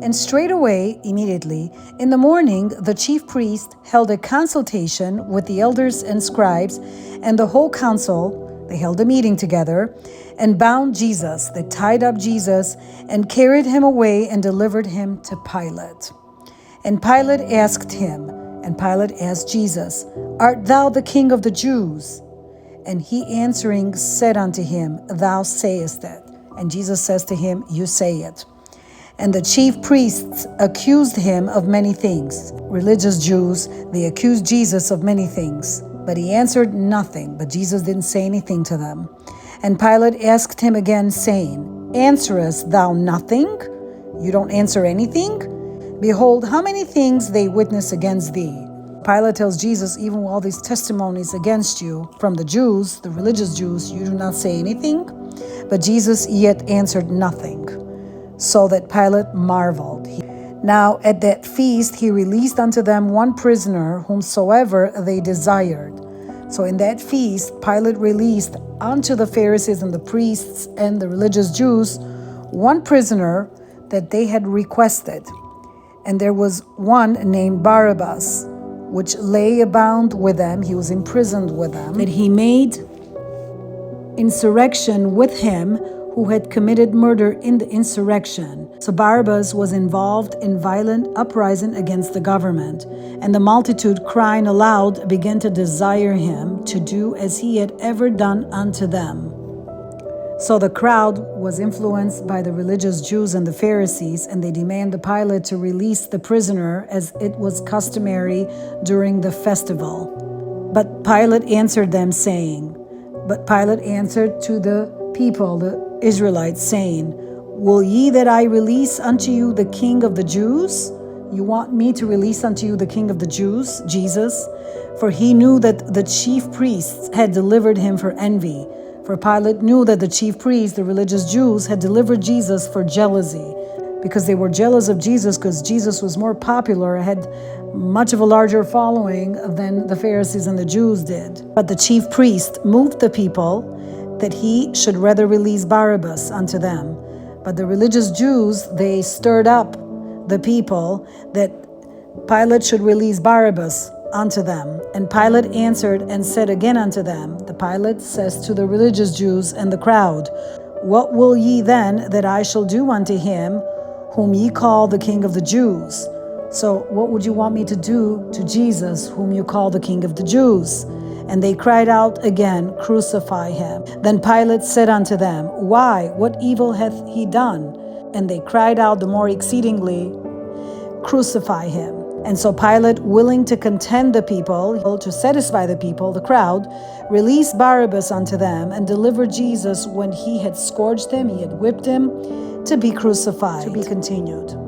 And straightway, immediately, in the morning, the chief priest held a consultation with the elders and scribes, and the whole council. They held a meeting together and bound Jesus. They tied up Jesus and carried him away and delivered him to Pilate. And Pilate asked Jesus, Art thou the king of the Jews? And he answering said unto him, Thou sayest it. And Jesus says to him, You say it. And the chief priests accused him of many things. Religious Jews, they accused Jesus of many things. But he answered nothing, but Jesus didn't say anything to them. And Pilate asked him again, saying, Answerest thou nothing? You don't answer anything? Behold, how many things they witness against thee. Pilate tells Jesus, even with all these testimonies against you from the Jews, the religious Jews, you do not say anything? But Jesus yet answered nothing, so that Pilate marveled. Now at that feast he released unto them one prisoner, whomsoever they desired. So in that feast Pilate released unto the Pharisees and the priests and the religious Jews one prisoner that they had requested. And there was one named Barabbas, which lay bound with them. He was imprisoned with them. That he made insurrection with him who had committed murder in the insurrection. So Barabbas was involved in violent uprising against the government, and the multitude, crying aloud, began to desire him to do as he had ever done unto them. So the crowd was influenced by the religious Jews and the Pharisees, and they demanded Pilate to release the prisoner as it was customary during the festival. But Pilate answered to the people, the Israelites, saying, Will ye that I release unto you the King of the Jews? You want me to release unto you the King of the Jews, Jesus? For he knew that the chief priests had delivered him for envy. For Pilate knew that the chief priests, the religious Jews, had delivered Jesus for jealousy, because they were jealous of Jesus, because Jesus was more popular, had much of a larger following than the Pharisees and the Jews did. But the chief priest moved the people that he should rather release Barabbas unto them. But the religious Jews, they stirred up the people that Pilate should release Barabbas unto them. And Pilate answered and said again unto them, the Pilate says to the religious Jews and the crowd, What will ye then that I shall do unto him whom ye call the King of the Jews? So what would you want me to do to Jesus, whom you call the King of the Jews? And they cried out again, Crucify him. Then Pilate said unto them, Why? What evil hath he done? And they cried out the more exceedingly, Crucify him. And so Pilate, willing to content the people, to satisfy the people, the crowd, released Barabbas unto them and delivered Jesus when he had scourged him, he had whipped him, to be crucified. To be continued.